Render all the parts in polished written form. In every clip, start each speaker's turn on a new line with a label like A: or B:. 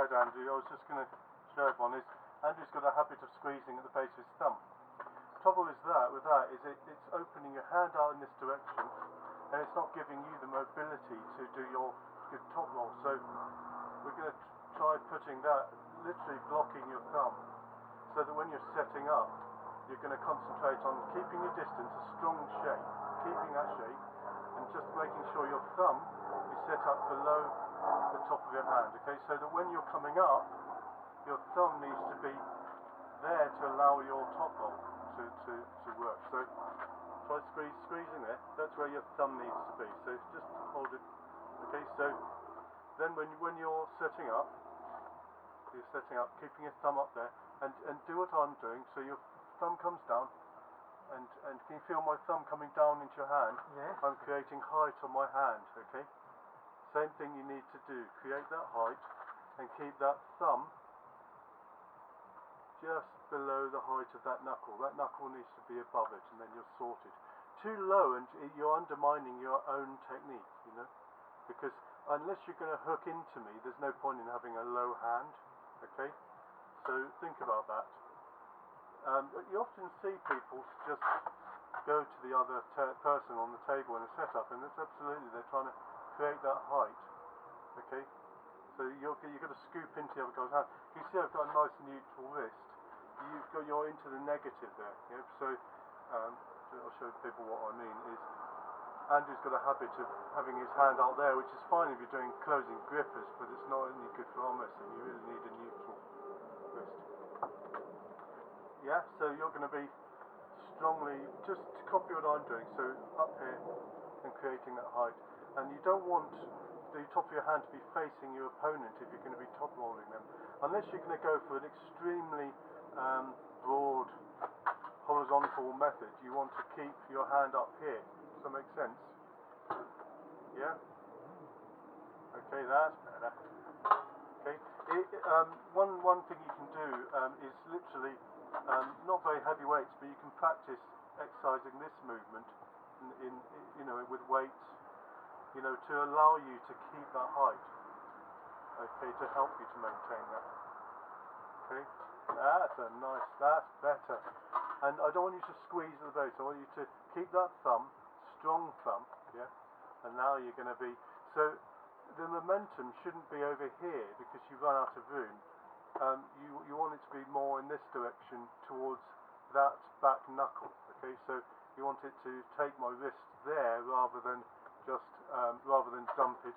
A: ahead, Andrew. I was just going to show everyone is Andrew's got a habit of squeezing at the base of his thumb. Trouble is it's opening your hand out in this direction, and it's not giving you the mobility to do your good top roll. So we're going to try putting that, literally blocking your thumb, so that when you're setting up, you're going to concentrate on keeping your distance, a strong shape, keeping that shape, and just making sure your thumb is set up below the top of your hand, okay, so that when you're coming up, your thumb needs to be there to allow your top roll to work. So try squeezing there, that's where your thumb needs to be, so just hold it, okay, so then when you're setting up, keeping your thumb up there, and do what I'm doing, so your thumb comes down, and can you feel my thumb coming down into your hand?
B: Yes.
A: I'm creating height on my hand, okay? Same thing you need to do, create that height, and keep that thumb just below the height of that knuckle. That knuckle needs to be above it, and then you're sorted. Too low, and you're undermining your own technique, you know? Because unless you're going to hook into me, there's no point in having a low hand, okay? So think about that. You often see people just go to the other person on the table in a setup, and it's absolutely, they're trying to create that height, okay? So you've got to scoop into the other guy's hand. You see I've got a nice neutral wrist. You're into the negative there, you know? So I'll show people what I mean is Andrew's got a habit of having his hand out there, which is fine if you're doing closing grippers, but it's not only good for arm wrestling. You really need a neutral wrist. Yeah, so you're going to be strongly, just copy what I'm doing, so up here and creating that height. And you don't want the top of your hand to be facing your opponent if you're going to be top rolling them, unless you're going to go for an extremely broad horizontal method. You want to keep your hand up here. Does that make sense? Yeah? Okay, that's better. Okay. One thing you can do is literally not very heavy weights, but you can practice exercising this movement in with weights, to allow you to keep that height. Okay, to help you to maintain that. Okay, that's better. And I don't want you to squeeze at the base. I want you to keep that thumb, strong thumb, yeah. And now you're going to be the momentum shouldn't be over here because you run out of room. You want it to be more in this direction towards that back knuckle. Okay, so you want it to take my wrist there rather than just dump it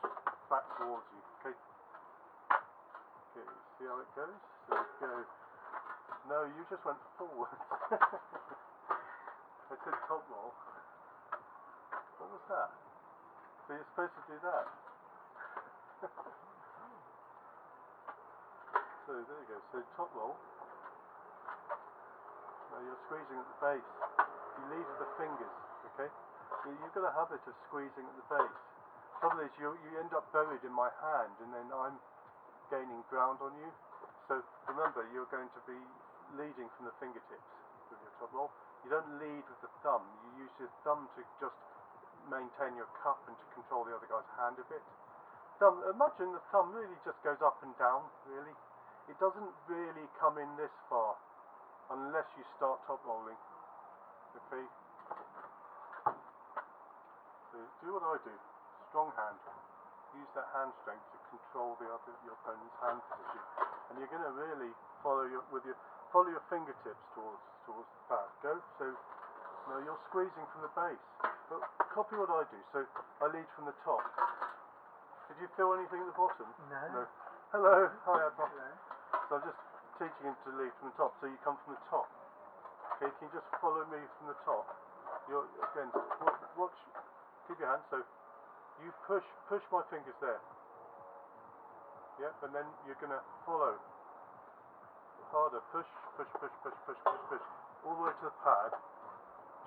A: back towards you. Okay. Okay. See how it goes? So go. No, you just went forward. I said top roll. What was that? So you're supposed to do that. So there you go. So top roll. Now you're squeezing at the base. You lead with the fingers, okay? You've got a habit of squeezing at the base. Trouble is you end up buried in my hand, and then I'm gaining ground on you. So remember, you're going to be leading from the fingertips with your top roll. You don't lead with the thumb. You use your thumb to just maintain your cup and to control the other guy's hand a bit. Imagine the thumb really just goes up and down, really. It doesn't really come in this far unless you start top rolling. Okay? So do what I do. Strong hand. Use that hand strength to control your opponent's hand position. And you're going to really follow your fingertips towards the pad. Go. So now you're squeezing from the base. But copy what I do. So I lead from the top. Did you feel anything at the bottom?
B: No.
A: Hello. Hi, Admiral.
B: Hello.
A: So I'm just teaching him to lead from the top. So you come from the top. Okay, can you just follow me from the top? You're again. Watch. Keep your hand. So you push my fingers there. Yep, and then you're gonna follow. Harder. Push. All the way to the pad.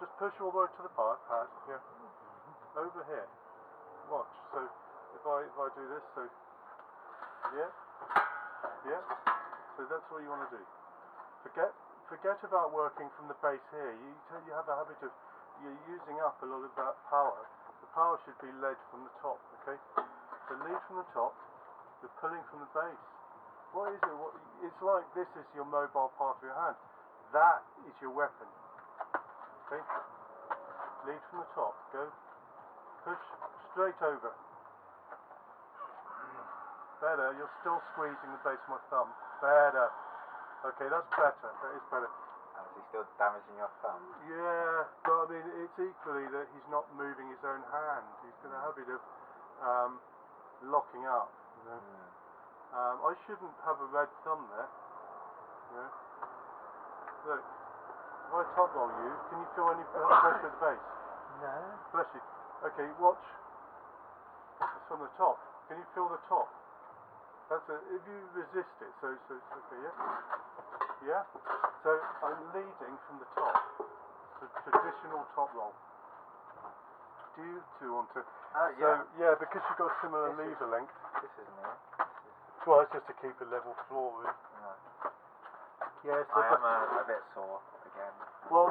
A: Just push all the way to the pad. Yeah. Over here. Watch. So if I do this, so yeah. So that's what you want to do. Forget about working from the base here. You have a habit of you're using up a lot of that power. The power should be led from the top. Okay. So lead from the top. You're pulling from the base. What is it? It's like this is your mobile part of your hand. That is your weapon. Okay? Lead from the top. Go. Push straight over. Better. You're still squeezing the base of my thumb. Better. Okay, that's better. That is better.
B: And is he still damaging your thumb?
A: Yeah, but I mean, it's equally that he's not moving his own hand. He's got a habit of locking up. You know? I shouldn't have a red thumb there. You know? Look, if I top roll you, can you feel any pressure at the base?
B: No.
A: Bless you. Okay, watch. It's from the top. Can you feel the top? If you resist it, so it's okay, yeah? Yeah? So I'm leading from the top. The traditional top roll. Do you two want to?
B: Yeah.
A: So, yeah, because you've got a similar lever length.
B: This is new.
A: Well, it's just to keep a level floor, really. Yeah, so
B: I am a bit sore again.
A: well,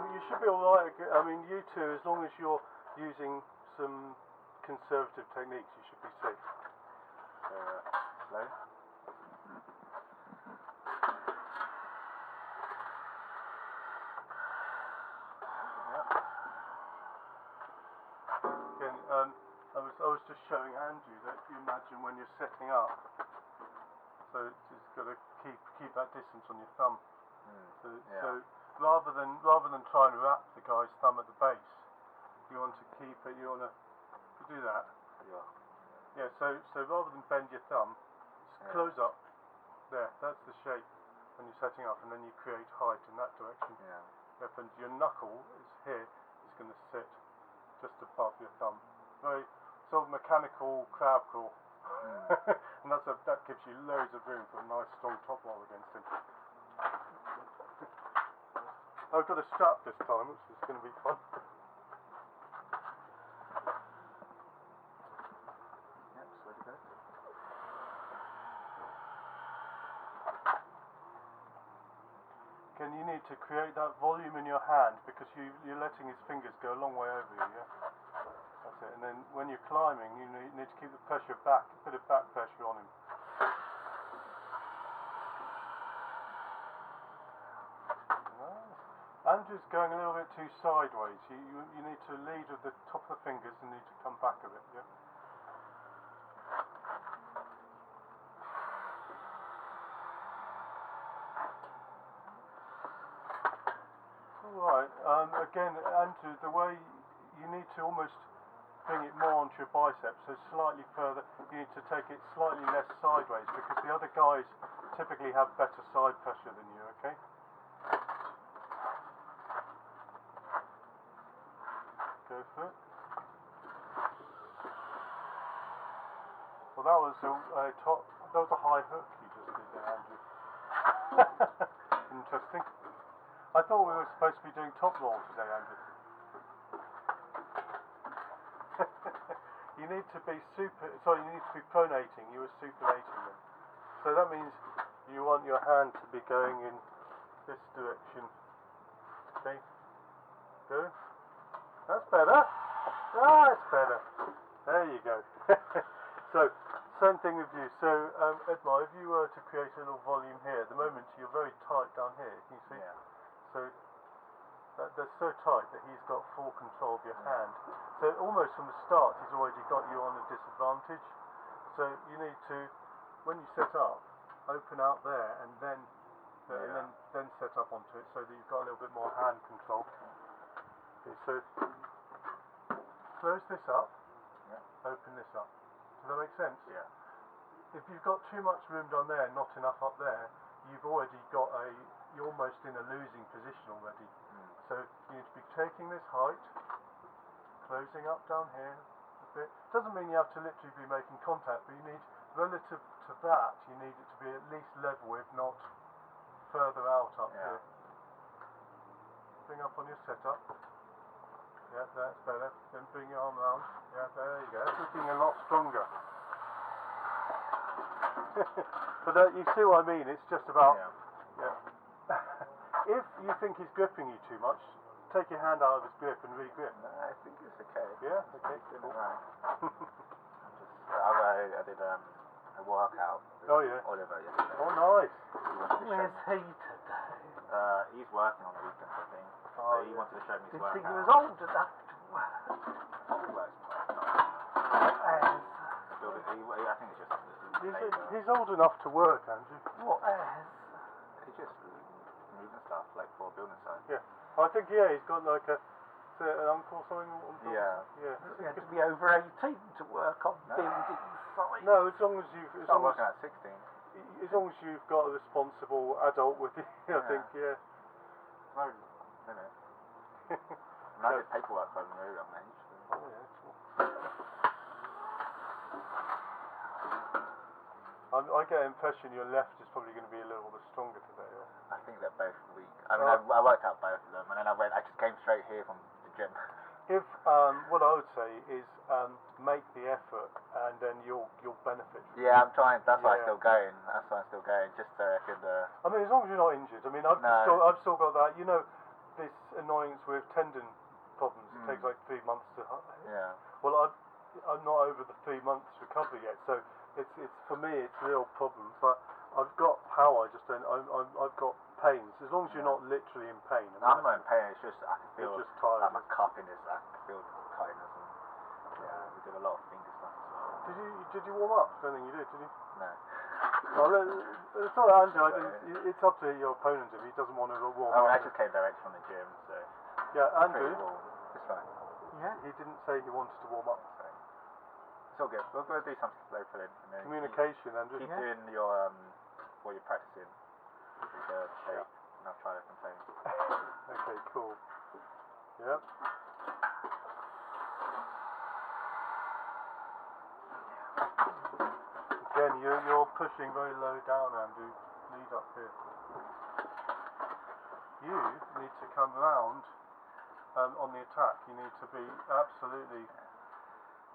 A: you should be alright. I mean, you two, as long as you're using some conservative techniques, you should be safe.
B: So, slow.
A: Again, I was just showing Andrew that you imagine when you're setting up, so it's just got to keep that distance on your thumb. So rather than trying to wrap the guy's thumb at the base, you want to keep it. You want to do that. Yeah. So rather than bend your thumb, just close up. There. That's the shape when you're setting up, and then you create height in that direction.
B: Yeah.
A: Yep, and your knuckle is here. It's going to sit just above your thumb. Very sort of mechanical crab crawl. And that gives you loads of room for a nice strong top roll against him. I've got a strap this time, which is going to be fun.
B: Yep, so to go.
A: Again, you need to create that volume in your hand because you're letting his fingers go a long way over you, yeah? That's it. And then when you're climbing, you need to keep the pressure back, a bit of back pressure on him. Andrew's going a little bit too sideways. You need to lead with the top of the fingers and need to come back a bit, yeah? Alright, again, Andrew, the way you need to almost bring it more onto your biceps, so slightly further, you need to take it slightly less sideways because the other guys typically have better side pressure than you, okay? Go for it. Well, that was a high hook you just did there, Andrew. Interesting. I thought we were supposed to be doing top roll today, Andrew. You need to be pronating. You were supinating them. So that means you want your hand to be going in this direction. Okay? Go. That's better. That's better. There you go. So, same thing with you. So, Edmar, if you were to create a little volume here, at the moment you're very tight down here. Can you see?
B: Yeah.
A: So, they're so tight that he's got full control of your hand. So, almost from the start, he's already got you on a disadvantage. So, you need to, when you set up, open out there and then set up onto it so that you've got a little bit more hand control. Okay, so close this up, open this up. Does that make sense?
B: Yeah.
A: If you've got too much room down there and not enough up there, you've already got you're almost in a losing position already. So you need to be taking this height, closing up down here a bit. Doesn't mean you have to literally be making contact, but you need, relative to that, you need it to be at least level, if not further out up here. Bring up on your setup. Yeah, that's better. Then bring your arm round. Yeah, there you go. That's looking a lot stronger. But you see what I mean? It's just about... Yeah. If you think he's gripping you too much, take your hand out of his grip and re-grip.
B: No, I think it's okay.
A: Yeah? Okay, cool.
B: I did a workout with
A: Oh, yeah.
B: Oliver yesterday.
C: didn't
B: work
C: think he
B: out.
C: was old enough to work.
B: Probably works part-time.
C: As
B: I think it's just
A: He's old enough to work, Andrew.
C: what as?
B: He's just moving stuff, like for building site.
A: Yeah. I think, yeah, he's got like an uncle or something.
B: Yeah.
A: Yeah.
C: You had to be over 18 to work on building sites.
A: No, as long as you've... As
B: Start
A: long
B: working
A: as,
B: at 16.
A: as long as you've got a responsible adult with you, I think, yeah.
B: No limit. And I did paperwork for a very young age. So.
A: Oh, yeah, cool. I get the impression your left is probably going to be a little bit stronger today. Or?
B: I think they're both weak. I mean, I worked out both of them, and then I just came straight here from the gym.
A: If what I would say is make the effort, and then you'll benefit. From
B: Yeah, I'm trying. That's why
A: Yeah.
B: I'm still going. Just so I could.
A: I mean, as long as you're not injured. I mean, I've still got that. You know, this annoyance with tendon problems. It takes like 3 months to.
B: Yeah.
A: Well, I'm not over the 3 months recovery yet, so it's for me it's a real problem. But I've got power. I just don't. I've got pains. As long as you're not literally in pain. I mean,
B: I'm not in pain. It's just I can feel
A: you're just tired.
B: like my cuppiness. I can feel the tightness. And, yeah, we did a lot of finger stuff as well.
A: Did you warm up? I don't think you did you?
B: No.
A: Well, it's all right, Andrew. It's up to your opponent if he doesn't want to warm
B: I mean,
A: up.
B: I just came direct from the gym, so.
A: Yeah, Andrew.
B: It's fine.
C: Yeah.
A: He didn't say he wanted to warm up.
B: So. It's all good. We'll go do something slow for him. And then
A: Communication, Andrew.
B: Keep doing your what you're practicing. With the shape, and I'll try to complain.
A: Okay, cool. Yep. Again, you're pushing very low down, Andrew. Lead up here. You need to come round on the attack. You need to be absolutely.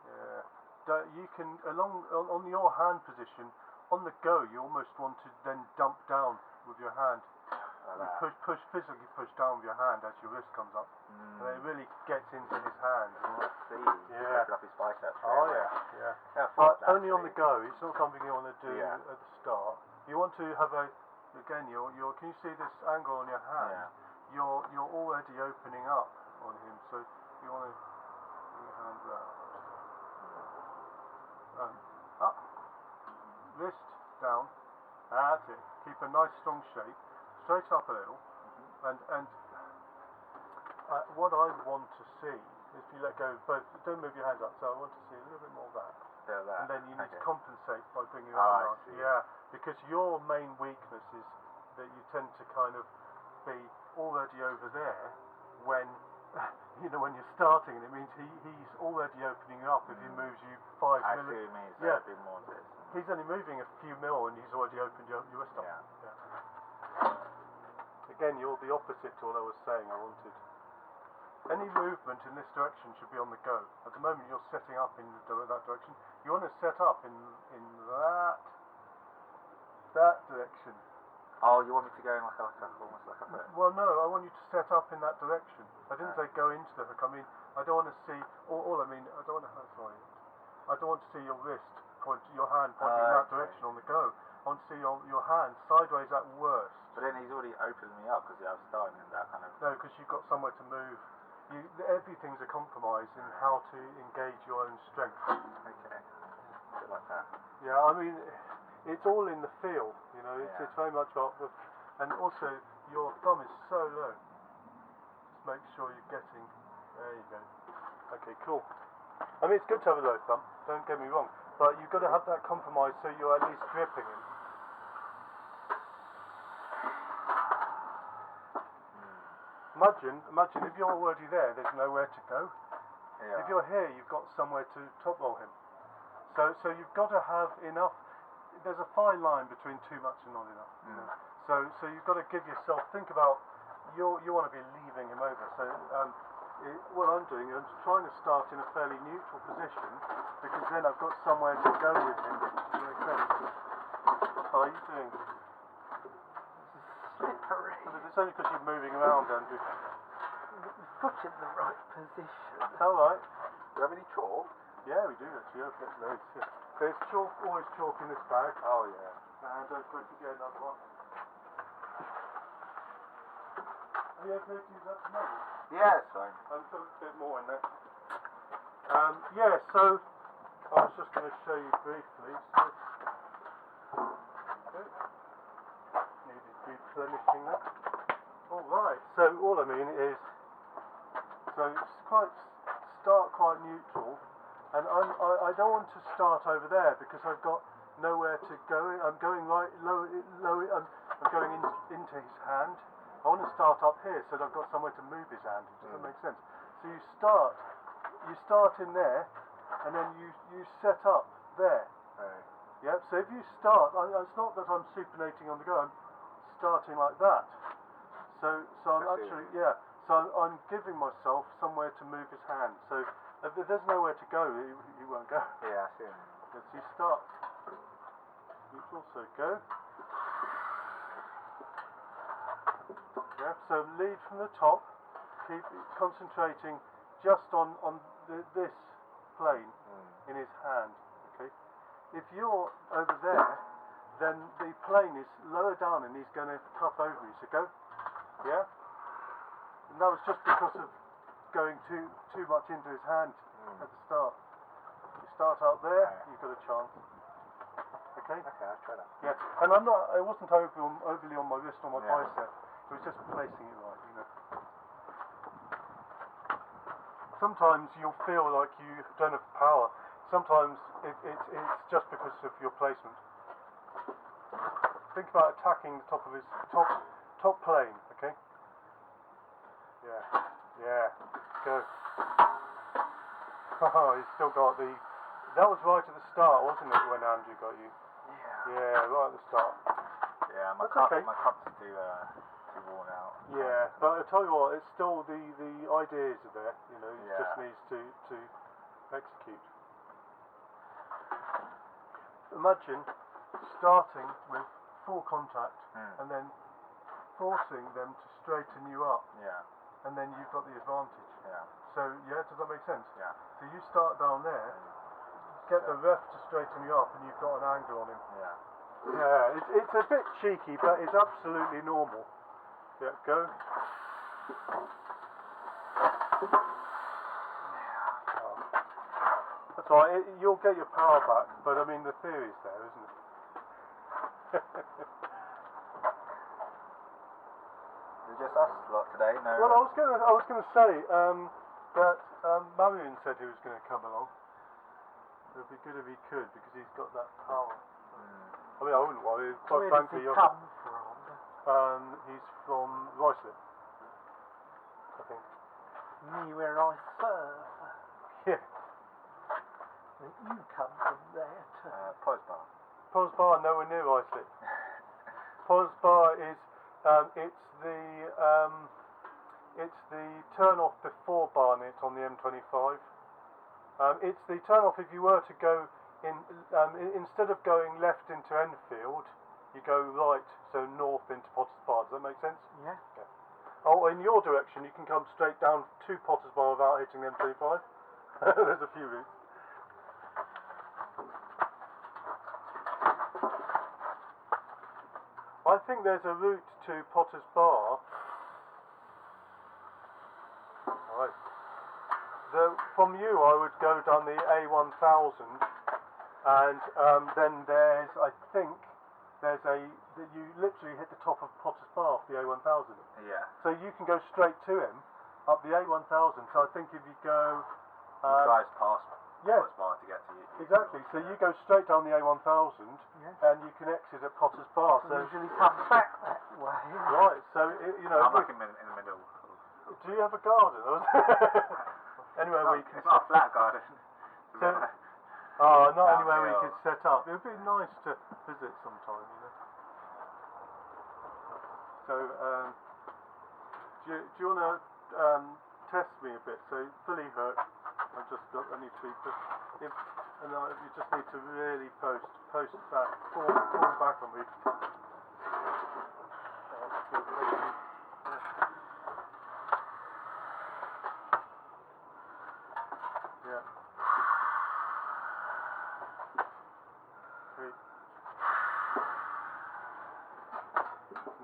A: Yeah. You can on your hand position. On the go, you almost want to then dump down with your hand. You physically push down with your hand as your wrist comes up. And it really gets into his hand.
B: See,
A: Yeah.
B: open up his biceps.
A: Oh yeah.
B: But
A: Only on the go. It's not something you want to do
B: Yeah.
A: at the start. You want to have again. Can you see this angle on your hand?
B: Yeah.
A: You're already opening up on him, so you want to bring your hand round. Up, wrist down. That's it. Keep a nice strong shape. Straight up a little, and what I want to see, if you let go both, don't move your hands up, so I want to see a little bit more of that. And then you need to compensate by bringing your arm up. Yeah, because your main weakness is that you tend to kind of be already over there when, when you're starting, and it means he's already opening up if he moves you 5
B: I
A: millimeters.
B: see what you mean, so
A: Yeah.
B: a bit more of this.
A: He's only moving a few mil and he's already opened your wrist up.
B: Yeah.
A: Again, you're the opposite to what I was saying. I wanted any movement in this direction should be on the go. At the moment, you're setting up in that direction. You want to set up in that direction.
B: Oh, you want me to go in like almost like a foot?
A: Well, no, I want you to set up in that direction. I didn't say go into the hook. I mean, I don't want to see. I don't want to. Sorry, I don't want to see your wrist your hand pointing in that direction on the go. I want to see your hand sideways at worst.
B: But then he's already opened me up because I was starting in that kind of.
A: No, because you've got somewhere to move. Everything's a compromise in how to engage your own strength.
B: Okay. A bit like that.
A: Yeah, I mean, it's all in the feel. It's very much about the, and also your thumb is so low. Just make sure you're getting. There you go. Okay, cool. I mean, it's good to have a low thumb. Don't get me wrong, but you've got to have that compromise so you're at least gripping him. Imagine if you're already there, there's nowhere to go.
B: Yeah.
A: If you're here, you've got somewhere to top roll him. So you've got to have enough. There's a fine line between too much and not enough. So you've got to give yourself. Think about you want to be leaving him over. So what I'm doing is trying to start in a fairly neutral position because then I've got somewhere to go with him. Does that make sense? How are you doing?
C: Slippery.
A: It's only because you're moving around, Andrew.
C: The foot in the right position.
A: All right.
B: Do you have any chalk?
A: Yeah, we do actually. I've got loads. Yeah. There's chalk, always chalk in this bag.
B: Oh yeah.
A: And don't forget another one. Are you okay to use that tomorrow?
B: Yeah, it's fine.
A: I'll put a bit more in there. Yeah, so I was just going to show you briefly. So, needed replenishing that. Alright, so all I mean is, so it's start quite neutral, and I don't want to start over there because I've got nowhere to go. I'm going right low. I'm going into his hand. I want to start up here so that I've got somewhere to move his hand. Does that make sense? So you start in there, and then you set up there.
B: Right.
A: Yep. So if you start, it's not that I'm supinating on the go. I'm starting like that. So I'm actually So I'm giving myself somewhere to move his hand. So if there's nowhere to go, he won't go.
B: Yeah, I see.
A: Let's see. Start. Neutral. So go. Yeah, so lead from the top, keep concentrating just on this plane in his hand, okay? If you're over there, then the plane is lower down and he's going to cuff over you, so go, yeah? And that was just because of going too much into his hand at the start. You start out there, you've got a chance. Okay?
B: Okay, I'll try that.
A: Yeah, and I wasn't overly on my wrist or my bicep. It was just placing it right, you know. Sometimes you'll feel like you don't have power. Sometimes it's just because of your placement. Think about attacking the top of his top plane, okay? Yeah, go. Oh, he's still got the. That was right at the start, wasn't it, when Andrew got you? Yeah, right at the start.
B: Yeah, my cup's too worn out.
A: Yeah, but I tell you what, it's still the ideas are there. You know, it just needs to execute. Imagine starting with full contact and then forcing them to straighten you up.
B: Yeah.
A: And then you've got the advantage.
B: Yeah.
A: So does that make sense?
B: Yeah.
A: So you start down there, get the ref to straighten you up, and you've got an angle on him.
B: Yeah.
A: Yeah, it's a bit cheeky, but it's absolutely normal. Yeah, go. That's all right, you'll get your power back, but I mean the theory's there, isn't it?
B: Is it just us lot today? No.
A: Well, I was gonna say that Marion said he was going to come along. It would be good if he could because he's got that power. I mean, I wouldn't worry. Quite frankly,
C: Where does he come from?
A: He's from Ruislip, I think.
C: Me where I surf.
A: Yeah.
C: And you come from there too.
B: Posbar.
A: Posbar, nowhere near Ruislip. Posbar is it's the turn off before Barnet on the M25. It's the turn off if you were to go in instead of going left into Enfield, you go right, so north into Potters Bar. Does that make sense?
C: Yeah.
A: Okay. Oh, in your direction, you can come straight down to Potters Bar without hitting the M25. There's a few routes. I think there's a route to Potters Bar. Right. From you, I would go down the A1000, and then there's, I think, you literally hit the top of Potters Bar off the A1000.
B: Yeah.
A: So you can go straight to him up the A1000. So I think if you go,
B: He drives past Potters Bar to get to you.
A: Exactly. So you go straight down the A1000, and you can exit at Potters Bar. So
C: usually come back that way.
A: Right. So you know.
B: I'm like in the middle.
A: Do you have a garden? Anywhere where you can.
B: It's not a flat garden.
A: Not anywhere where you could set up. It would be nice to visit sometime, you know. So, do you want to test me a bit? So, fully hooked. I need to be you just need to really post back, pull back on me. Yeah. Okay.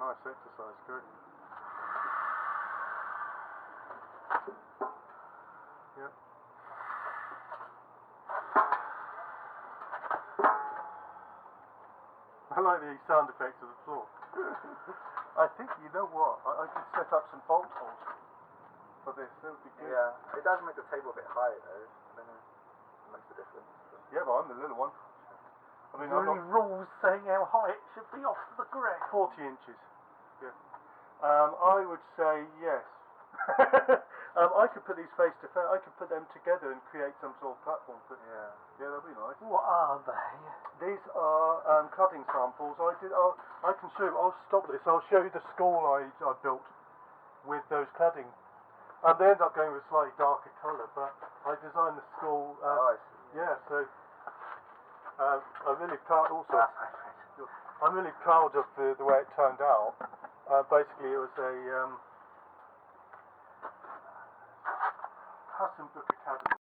A: Nice exercise, good. I like the sound effects of the floor. I think, you know what, I could set up some bolt holes for this, that would be good.
B: Yeah, it does make the table a bit high though. I don't know. It makes a difference. But
A: Yeah, but I'm the little one. I mean,
C: Is there
A: I'm
C: any
A: not
C: rules saying how high it should be off the ground?
A: 40 inches. Yeah. I would say yes. I could put these face to face. I could put them together and create some sort of platform. But
B: yeah.
A: yeah, that'd be nice.
C: What are they?
A: These are cladding samples. I can show you. I'll stop this. I'll show you the school I built with those cladding. They end up going with a slightly darker colour, but I designed the school.
B: Oh, I see.
A: Yeah, so I'm really proud. Also,
B: That's nice.
A: I'm really proud of the way it turned out. Basically, it was a Hassan Book Academy.